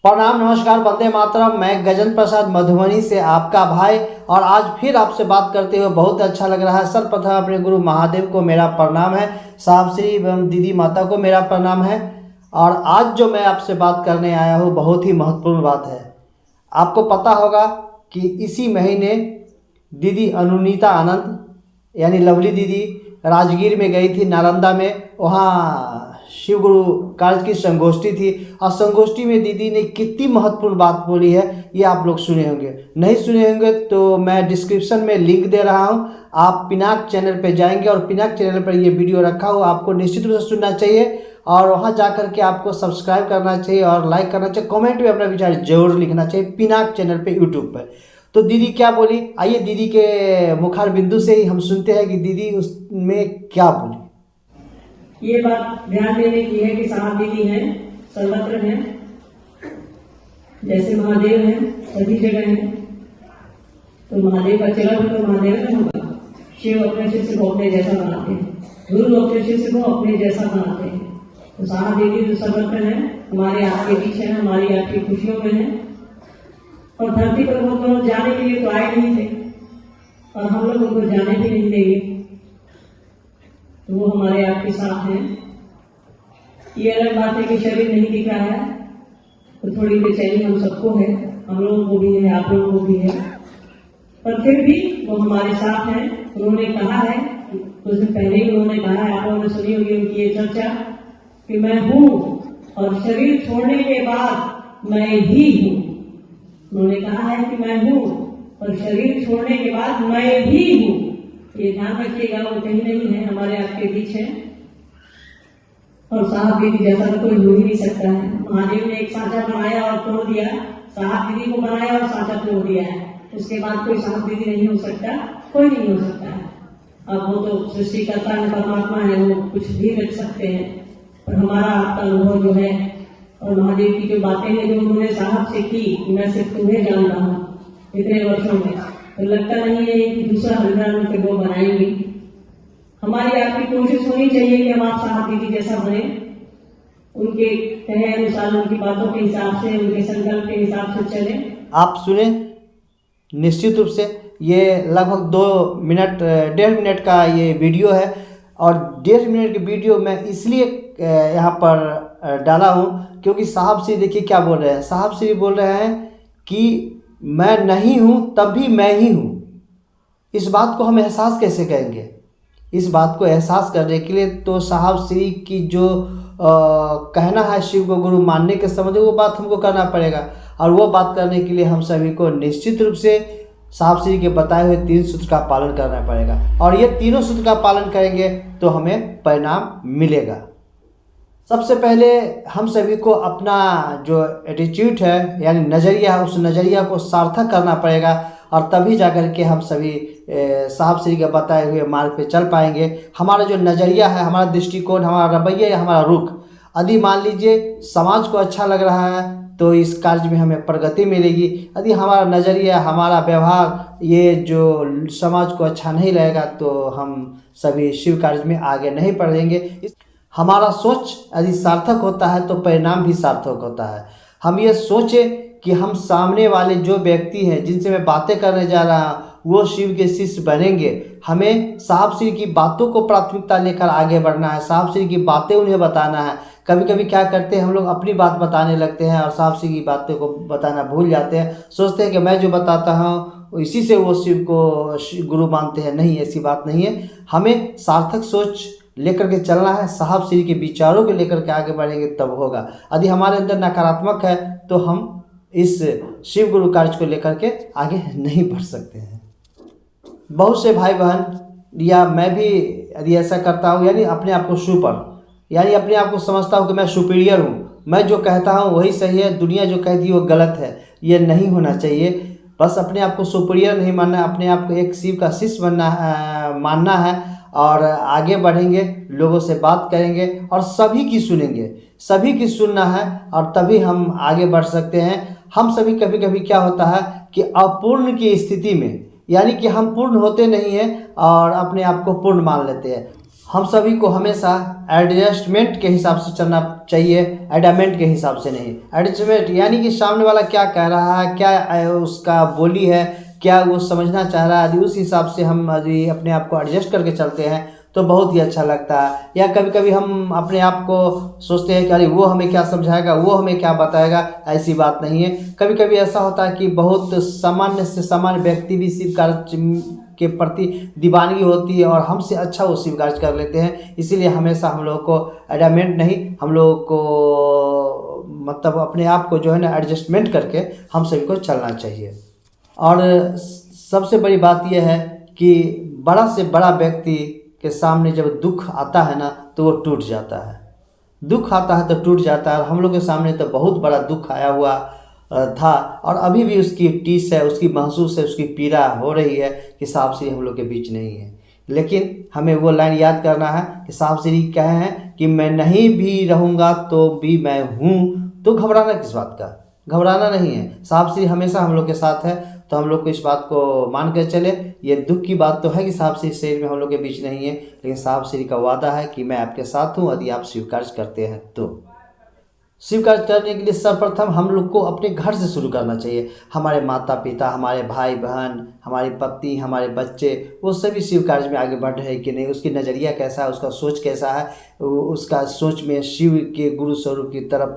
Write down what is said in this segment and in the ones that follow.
प्रणाम, नमस्कार, वंदे मातरम। मैं गजेंद्र प्रसाद मधुबनी से आपका भाई, और आज फिर आपसे बात करते हुए बहुत अच्छा लग रहा है। सर्वप्रथम अपने गुरु महादेव को मेरा प्रणाम है, साहब श्री एवं दीदी माता को मेरा प्रणाम है। और आज जो मैं आपसे बात करने आया हूँ बहुत ही महत्वपूर्ण बात है। आपको पता होगा कि इसी महीने दीदी अनुनीता आनंद यानी लवली दीदी राजगीर में गई थी, नालंदा में। वहाँ शिव गुरु कार्य की संगोष्ठी थी, और संगोष्ठी में दीदी ने कितनी महत्वपूर्ण बात बोली है ये आप लोग सुने होंगे। नहीं सुने होंगे तो मैं डिस्क्रिप्शन में लिंक दे रहा हूँ, आप पिनाक चैनल पे जाएंगे और पिनाक चैनल पर ये वीडियो रखा हुआ आपको निश्चित रूप से सुनना चाहिए, और वहाँ जा कर के आपको सब्सक्राइब करना चाहिए और लाइक करना चाहिए। कमेंट में अपना विचार जरूर लिखना चाहिए पिनाक चैनल पे यूट्यूब पर। तो दीदी क्या बोली, आइए दीदी के मुखार बिंदु से ही हम सुनते हैं कि दीदी उसमें क्या बोली। ये बात ध्यान देने की है कि साहब दीदी हैं, सर्वत्र हैं, जैसे महादेव हैं सभी जगह हैं। तो महादेव का चला तो महादेव का होगा। शिव अपने शिष्य को अपने जैसा बनाते हैं, गुरु अपने शिष्य को अपने जैसा बनाते हैं। तो साहब दीदी जो सर्वत्र हैं, हमारे आपके बीच है, हमारी आपकी खुशियों में है। और धरती पर वो लोग जाने के लिए तो आए नहीं थे, और हम लोग उनको जाने भी नहीं देंगे। तो वो हमारे आपके साथ हैं। ये अलग बात है कि शरीर नहीं दिख रहा है, तो थोड़ी बेचैनी हम सबको है, हम लोगों को भी है, आप लोगों को भी है, पर फिर भी वो हमारे साथ हैं। उन्होंने कहा है, कुछ दिन पहले ही उन्होंने कहा है, आप लोगों ने सुनी होगी उनकी ये चर्चा कि मैं हूँ और शरीर छोड़ने के बाद मैं ही हूँ। उन्होंने कहा है कि मैं हूँ और शरीर छोड़ने के बाद मैं ही हूँ। ये ध्यान रखिएगा, वो कहीं नहीं है, हमारे आपके बीच है। और साहब दीदी जैसा तो कोई हो ही नहीं सकता है। महादेव ने एक सांचा बनाया और तोड़ दिया, साहब दीदी को बनाया और सांचा तोड़ दिया है। उसके बाद कोई साहब दीदी नहीं हो सकता, कोई नहीं हो सकता है। अब वो तो सृष्टिकर्ता है, परमात्मा है, वो कुछ भी रख सकते हैं। पर हमारा आपका अनुभव जो है और महादेव की जो बातें हैं जो उन्होंने साहब से की, मैं सिर्फ तुम्हें जानता हूँ इतने वर्षों में, तो लगता नहीं है कि दूसरा हरिद्वार में वो बनाएंगे। हमारी आपकी कोशिश होनी चाहिए कि हम आप साहब दीदी जैसा बने, उनके कहे अनुसार, उनकी बातों के हिसाब से, उनके संकल्प के हिसाब से चले। आप सुने निश्चित रूप से। ये लगभग 2 मिनट 1.5 मिनट का ये वीडियो है, और 1.5 मिनट की वीडियो मैं इसलिए यहाँ पर डाला हूँ क्योंकि साहब श्री देखिए क्या बोल रहे हैं। साहब श्री बोल रहे हैं कि मैं नहीं हूँ तब भी मैं ही हूँ। इस बात को हम एहसास कैसे करेंगे? इस बात को एहसास करने के लिए तो साहब श्री की जो कहना है शिव को गुरु मानने के संबंध में, वो बात हमको करना पड़ेगा। और वो बात करने के लिए हम सभी को निश्चित रूप से साहब श्री के बताए हुए 3 सूत्र का पालन करना पड़ेगा, और ये तीनों सूत्र का पालन करेंगे तो हमें परिणाम मिलेगा। सबसे पहले हम सभी को अपना जो एटीट्यूड है यानी नज़रिया है, उस नज़रिया को सार्थक करना पड़ेगा, और तभी जाकर के हम सभी साहब श्री के बताए हुए मार्ग पे चल पाएंगे। हमारा जो नज़रिया है, हमारा दृष्टिकोण, हमारा रवैया या हमारा रुख, यदि मान लीजिए समाज को अच्छा लग रहा है तो इस कार्य में हमें प्रगति मिलेगी। यदि हमारा नज़रिया, हमारा व्यवहार ये जो समाज को अच्छा नहीं लगेगा तो हम सभी शिव कार्य में आगे नहीं बढ़ेंगे। हमारा सोच यदि सार्थक होता है तो परिणाम भी सार्थक होता है। हम ये सोचें कि हम सामने वाले जो व्यक्ति हैं जिनसे मैं बातें करने जा रहा हूँ वो शिव के शिष्य बनेंगे। हमें साहब श्री की बातों को प्राथमिकता लेकर आगे बढ़ना है, साहब श्री की बातें उन्हें बताना है। कभी कभी क्या करते हैं हम लोग, अपनी बात बताने लगते हैं और साहब श्री की बातों को बताना भूल जाते हैं। सोचते हैं कि मैं जो बताता हूँ इसी से वो शिव को गुरु मानते हैं। नहीं, ऐसी बात नहीं है। हमें सार्थक सोच लेकर के चलना है, साहब श्री के विचारों को लेकर के आगे बढ़ेंगे तब होगा। यदि हमारे अंदर नकारात्मक है तो हम इस शिव गुरु कार्य को लेकर के आगे नहीं बढ़ सकते हैं। बहुत से भाई बहन या मैं भी यदि ऐसा करता हूँ, यानी अपने आप को सुपर, यानी अपने आप को समझता हूँ कि मैं सुपीरियर हूँ, मैं जो कहता हूँ वही सही है, दुनिया जो कहती है वो गलत है। ये नहीं होना चाहिए। बस अपने आप को सुपीरियर नहीं मानना है, अपने आप को एक शिव का शिष्य मानना है, और आगे बढ़ेंगे, लोगों से बात करेंगे और सभी की सुनेंगे, सभी की सुनना है, और तभी हम आगे बढ़ सकते हैं। हम सभी कभी कभी क्या होता है कि अपूर्ण की स्थिति में, यानी कि हम पूर्ण होते नहीं हैं और अपने आप को पूर्ण मान लेते हैं। हम सभी को हमेशा एडजस्टमेंट के हिसाब से चलना चाहिए, एडामेंट के हिसाब से नहीं। एडजस्टमेंट यानी कि सामने वाला क्या कह रहा है, क्या उसका बोली है, क्या वो समझना चाह रहा है, यदि उस हिसाब से हम यदि अपने आप को एडजस्ट करके चलते हैं तो बहुत ही अच्छा लगता है। या कभी कभी हम अपने आप को सोचते हैं कि अरे वो हमें क्या समझाएगा, वो हमें क्या बताएगा, ऐसी बात नहीं है। कभी कभी ऐसा होता है कि बहुत सामान्य से सामान्य व्यक्ति भी शिव कार्य के प्रति दीवानगी होती है और हमसे अच्छा वो शिव कार्य कर लेते हैं। इसीलिए हमेशा हम लोगों को एडामेंट नहीं, हम लोगों को मतलब अपने आप को जो है ना एडजस्टमेंट करके हम सभी को चलना चाहिए। और सबसे बड़ी बात यह है कि बड़ा से बड़ा व्यक्ति के सामने जब दुख आता है ना तो वो टूट जाता है। दुख आता है तो टूट जाता है। हम लोग के सामने तो बहुत बड़ा दुख आया हुआ था और अभी भी उसकी टीस है, उसकी महसूस है, उसकी पीड़ा हो रही है कि साहब श्री हम लोग के बीच नहीं है। लेकिन हमें वो लाइन याद करना है कि साहब श्री कहे हैं कि मैं नहीं भी रहूँगा तो भी मैं हूँ। तो घबराना किस बात का, घबराना नहीं है। साहब श्री हमेशा हम लोग के साथ है। तो हम लोग को इस बात को मान कर चले। ये दुख की बात तो है कि साहब श्री शरीर में हम लोग के बीच नहीं है, लेकिन साहब श्री का वादा है कि मैं आपके साथ हूँ यदि आप शिव कार्य करते हैं तो। शिव कार्य करने के लिए सर्वप्रथम हम लोग को अपने घर से शुरू करना चाहिए। हमारे माता पिता, हमारे भाई बहन, हमारी पत्नी, हमारे बच्चे, वो सभी शिव कार्य में आगे बढ़ रहे हैं कि नहीं, उसकी नज़रिया कैसा है, उसका सोच कैसा है, उसका सोच में शिव के गुरु स्वरूप की तरफ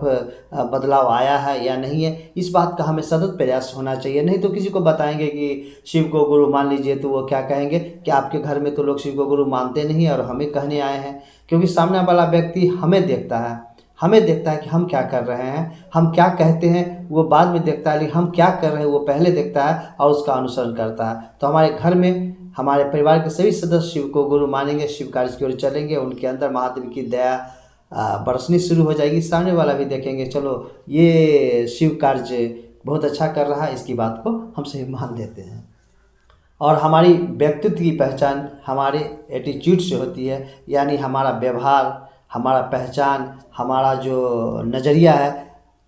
बदलाव आया है या नहीं है। इस बात का हमें सतत प्रयास होना चाहिए। नहीं तो किसी को बताएंगे कि शिव को गुरु मान लीजिए तो वो क्या कहेंगे कि आपके घर में तो लोग शिव को गुरु मानते नहीं और हमें कहने आए हैं। क्योंकि सामने वाला व्यक्ति हमें देखता है, हमें देखता है कि हम क्या कर रहे हैं, हम क्या कहते हैं वो बाद में देखता है, लेकिन हम क्या कर रहे हैं वो पहले देखता है और उसका अनुसरण करता है। तो हमारे घर में हमारे परिवार के सभी सदस्य शिव को गुरु मानेंगे, शिव कार्य की ओर चलेंगे, उनके अंदर महादेव की दया बरसनी शुरू हो जाएगी। सामने वाला भी देखेंगे चलो ये शिव कार्य बहुत अच्छा कर रहा है, इसकी बात को हम सभी मान लेते हैं। और हमारी व्यक्तित्व की पहचान हमारे एटीट्यूड से होती है, यानी हमारा व्यवहार, हमारा पहचान, हमारा जो नज़रिया है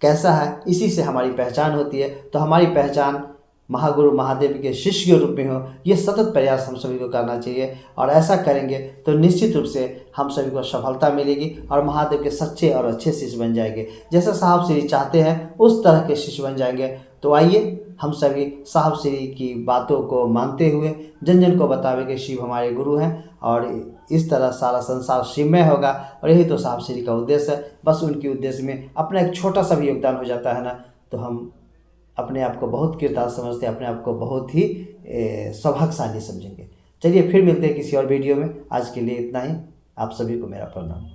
कैसा है, इसी से हमारी पहचान होती है। तो हमारी पहचान महागुरु महादेव के शिष्य के रूप में हो, ये सतत प्रयास हम सभी को करना चाहिए। और ऐसा करेंगे तो निश्चित रूप से हम सभी को सफलता मिलेगी और महादेव के सच्चे और अच्छे शिष्य बन जाएंगे। जैसा साहब श्री चाहते हैं उस तरह के शिष्य बन जाएंगे। तो आइए हम सभी साहब श्री की बातों को मानते हुए जन जन को बतावे कि शिव हमारे गुरु हैं और इस तरह सारा संसार शिवमय होगा। और यही तो साहब श्री का उद्देश्य है। बस उनके उद्देश्य में अपना एक छोटा सा भी योगदान हो जाता है ना, तो हम अपने आप को बहुत कृतार्थ समझते हैं, अपने आप को बहुत ही सौभाग्यशाली समझेंगे। चलिए फिर मिलते हैं किसी और वीडियो में। आज के लिए इतना ही। आप सभी को मेरा प्रणाम।